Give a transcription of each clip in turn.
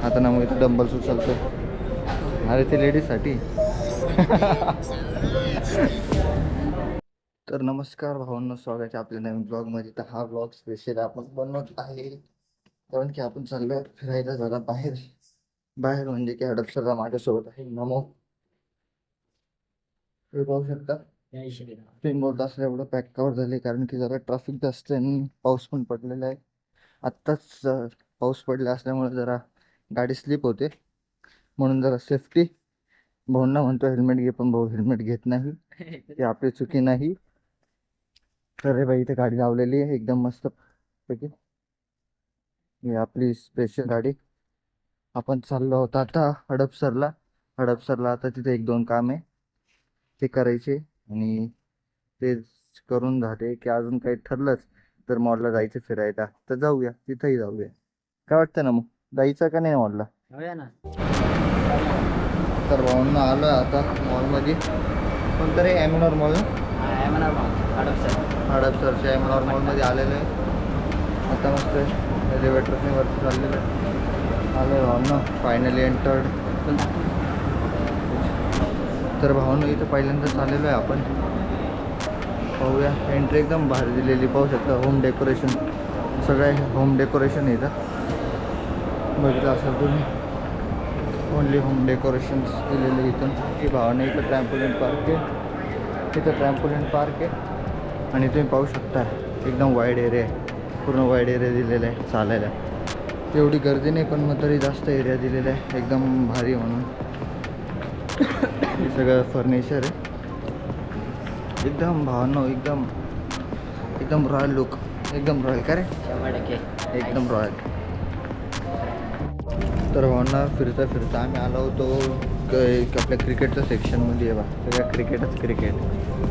आता ना मग इथं डंबल्स उचलतो. अरे ते लेडीजसाठी. तर नमस्कार भावांनो, स्वागत आहे आपल्या नवीन ब्लॉगमध्ये. तर हा ब्लॉग स्पेशल आपण बनवत आहे कारण की आपण चाललो फिरायला जरा बाहेर. बाहेर म्हणजे की हडपसरला माझ्यासोबत आहे नमो. तुम्ही पाहू शकता तीन बोट असं एवढं पॅक कवर झाले कारण की जरा ट्रॅफिक जास्त आहे आणि पाऊस पण पडलेला आहे. आत्ताच पाऊस पडला असल्यामुळे जरा गाडी स्लिप होते, म्हणून जरा सेफ्टी. भाऊंना म्हणतो हेल्मेट घे, पण भाऊ हेल्मेट घेत नाही. ही आपली चुकी नाही. तर रे बाई, इथे गाडी लावलेली आहे एकदम मस्त पैकी. ही आपली स्पेशल गाडी. आपण चाललो होतो आता हडपसरला. हडपसरला आता तिथे एक दोन काम आहे ते करायचे, आणि ते करून झाले की अजून काही ठरलंच तर मॉलला जायचं फिरायला. तर जाऊया, तिथंही जाऊया. काय वाटतं ना, मग जायचं का नाही मॉलला? जाऊया ना. तर भाऊंना आलो आता मॉलमध्ये. कोणतरी एमनॉर मॉल ना, हडपसरच्या एमनॉर मॉलमध्ये आलेलं आहे. आता मस्त एलिव्हेटरने वरती चाललेलं आहे. आलो आहे भाऊंना, फायनली एंटर्ड. तर भाऊंना इथं पहिल्यांदाच आलेलो आहे आपण. पाहूया, एंट्री एकदम भारी दिलेली, पाहू शकता. होम डेकोरेशन, सगळं होम डेकोरेशन आहे इथं. बघितलं असेल तुम्ही, ओनली होम डेकोरेशन्स दिलेले इथून. की भावाने इथं ट्रॅम्पोलिन पार्क आहे, इथं ट्रॅम्पोलिन पार्क आहे. आणि तुम्ही पाहू शकता एकदम वाईड एरिया आहे, पूर्ण वाईड एरिया दिलेला आहे चालायला. एवढी गर्दी नाही, पण मग तरी जास्त एरिया दिलेला आहे एकदम भारी म्हणून. हे सगळं फर्निचर आहे एकदम भावांनो, एकदम एकदम रॉयल लुक, एकदम रॉयल. का रे, 100% एकदम रॉयल. तर भावना फिरता फिरता आम्ही आलो होतो आपल्या क्रिकेटच्या सेक्शनमध्ये. आहे बा, सगळ्या क्रिकेटच क्रिकेट.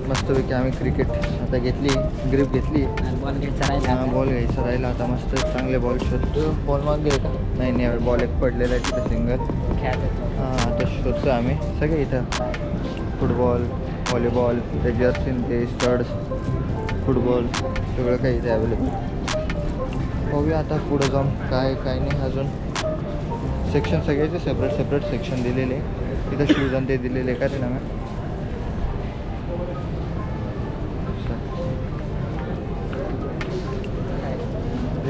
मस्तपैकी आम्ही क्रिकेट आता घेतली, ग्रिप घेतली. बॉल घ्यायचा राहिला. बॉल घ्यायचं राहिला आता. मस्त चांगले बॉल शोधतो. बॉल मागे का नाही, नाही बॉल एक पडलेला आहे तिथं सिंगल. हां, आता शोधतो आम्ही सगळे इथं. फुटबॉल, व्हॉलीबॉल, ते जर्सीन, ते स्टड्स, फुटबॉल, सगळं काही इथे अवेलेबल. बघूया आता पुढं जाऊन काय काय नाही. अजून सेक्शन सगळ्याचे सेपरेट सेपरेट सेक्शन दिलेले. तिथं शूज आणि ते दिलेले का रे ना.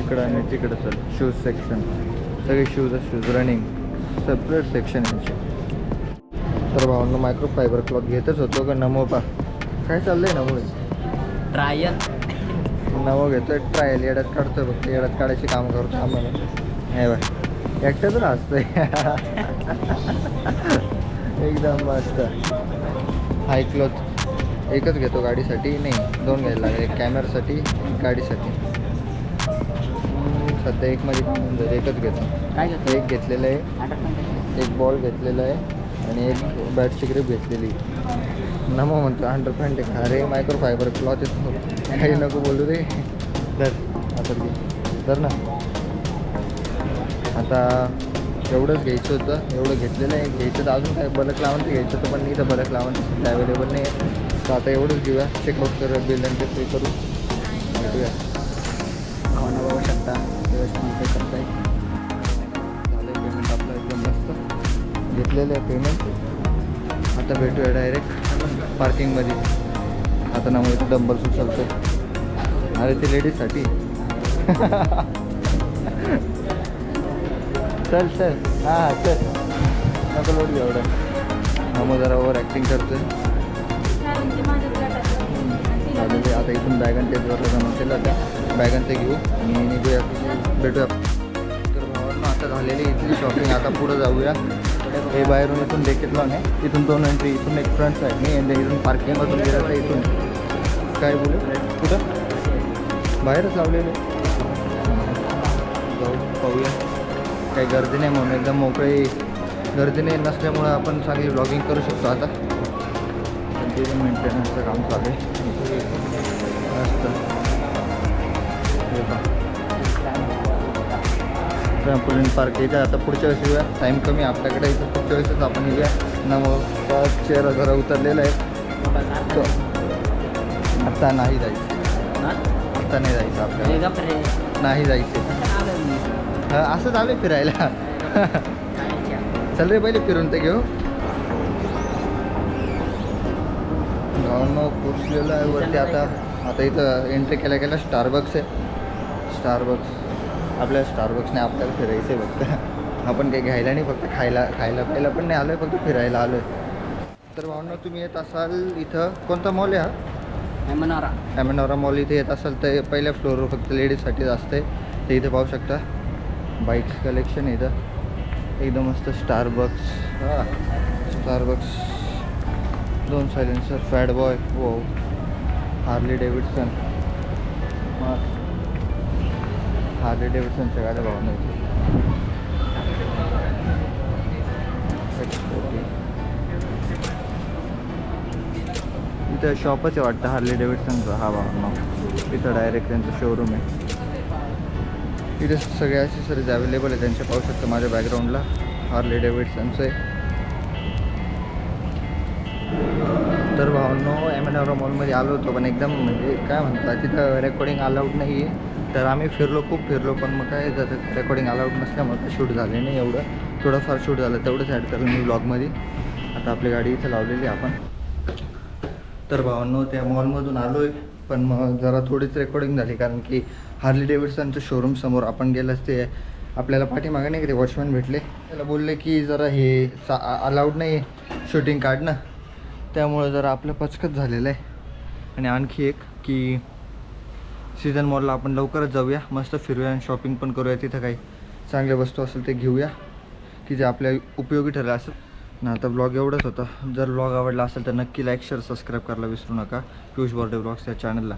इकडं आणि तिकडं चल, शूज सेक्शन, सगळे शूज रनिंग सेपरेट सेक्शन यांचे. तर भावांना मायक्रोफायबर क्लॉथ घेतच होतो का नमो. पा काय चाललंय नमो? ट्रायल नवं घेतोय ट्रायल. येड्यात काढतोय, फक्त येड्यात काढायची काम करतो आम्हाला. नाही बाय, एकटंच असतंय. एकदम मस्त. हाय क्लॉथ एकच घेतो गाडीसाठी, नाही दोन घ्यायला लागेल. एक कॅमेरासाठी, एक गाडीसाठी. सध्या एक मध्ये काम होऊन जाईल, एकच घेतो. काय घेतो? एक घेतलेलं आहे, एक बॉल घेतलेला आहे आणि एक बॅटची ग्रिप घेतलेली. नमो म्हणतो 100%. अरे मायक्रोफायबर क्लॉथ येतो, काही नको बोलू रे. तर आता तर ना, आता एवढंच घ्यायचं होतं, एवढं घेतलेलं आहे. घ्यायचं तर अजून काय बलक लावून ते घ्यायचं होतं, पण इथं बलक लावून अवेलेबल नाही आहे. तर आता एवढंच घेऊया. चेकआउट करूया, बिल आणि ते पे करू, भेटूया. भावना बघू शकता व्यवस्थित पे करताय. झालं पेमेंट आपलं एकदम मस्त घेतलेलं आहे पेमेंट. आता भेटूया डायरेक्ट पार्किंगमध्ये. आता ना मग इथं डंबल्स उचलतो. अरे ते लेडीजसाठी. चल चल, हां चल, नको लोड घ्या एवढं. हा मग जरा ओव्हर ॲक्टिंग करतो. झालेले आता इथून बॅगन टेबलवरला जमा केलं. आता बॅगन ते घेऊ आणि निघूया, भेटूया. तर भावांना आता झालेली इथली शॉपिंग. आता पुढं जाऊया. हे बाहेरून इथून डेकेथलॉन आहे, इथून 2 एंट्री, इथून एक फ्रंट साईड नाही, आणि इथून पार्किंगमधून गेलं तर इथून काय बोलू, कुठं बाहेरच लावलेलं. जाऊ पाहूया. काही गर्दी नाही म्हणून एकदम मोकळी, गर्दी नाही नसल्यामुळं आपण चांगली ब्लॉगिंग करू शकतो. आता तिथे मेंटेनन्सचं काम चालू आहे मस्त. ट्रॅम्पोलिन पार्क इथं. आता पुढच्या वेळेस येऊया, टाईम कमी आपल्याकडे. इथं पुढच्या वेळेसच आपण येऊया ना. मग चेहरा जरा उतरलेला आहे तो. आता नाही जायचं, आता नाही जायचं आपल्याला, नाही जायचं. असंच आले फिरायला. चल रे पहिले फिरून ते घेऊ. गावांना पोचलेलं आहे वरती. आता इथं एंट्री केल्या स्टारबक्स आहे. आपल्याला स्टारबक्सने आपल्याला फिरायचं आहे फक्त. आपण काही घ्यायला नाही, फक्त खायला प्यायला पण नाही आलो आहे, फक्त फिरायला आलो आहे. तर भावना तुम्ही येत असाल इथं, कोणता मॉल आहे हा? ॲमेनॉरा मॉल. इथे येत असाल तर पहिल्या फ्लोअरवर फक्त लेडीजसाठीच असते. ते इथे पाहू शकता. बाईक्स कलेक्शन आहे इथं एकदम मस्त. Starbucks, Starbucks, 2 silencer, fat boy, हो, हार्ली डेव्हिडसन. हार्ली डेव्हिडसनच्या गाड्या भावना इथे. इथं शॉपच आहे वाटतं हार्ली डेव्हिडसनचं. हा भावना इथं डायरेक्ट त्यांचं शोरूम आहे. इथे सगळ्या ॲक्सेसरीज अवेलेबल आहे त्यांच्या, पाहू शकता माझ्या बॅकग्राऊंडला हार्ली डेव्हिडसनचं आहे. तर भावनो ॲमेनॉरा मॉलमध्ये आलो होतो, पण एकदम म्हणजे काय म्हणतात तिथं रेकॉर्डिंग अलाउड नाही आहे. तर आम्ही खूप फिरलो, पण मग काय त्याचं रेकॉर्डिंग अलाउड नसल्यामुळे ते शूट झाले नाही. एवढं थोडंफार शूट झालं, तेवढंच ॲड करेल मी ब्लॉगमध्ये. आता आपली गाडी इथं लावलेली आपण. तर भावांनो त्या मॉलमधून आलो आहे, पण मग जरा थोडीच रेकॉर्डिंग झाली, कारण की हार्ली डेव्हिडसनचं शोरूम समोर आपण गेलंच ते आपल्याला पाठीमागे नाही की ते वॉचमॅन भेटले. त्याला बोलले की जरा हे अलाउड नाही शूटिंग काढणं, त्यामुळं जरा आपलं पचकच झालेलं आहे. आणि आणखी एक की सीझन मॉलला आपण लवकरच जाऊया, मस्त फिरूया आणि शॉपिंग पण करूया. तिथं काही चांगल्या वस्तू असेल ते घेऊया की जे आपल्या उपयोगी ठरले असेल ना. आता ब्लॉग एवढंच होता. जर ब्लॉग आवडला असेल तर नक्की लाईक शेअर सबस्क्राईब करायला विसरू नका पियुष बोर्डे ब्लॉग्स या चॅनलला.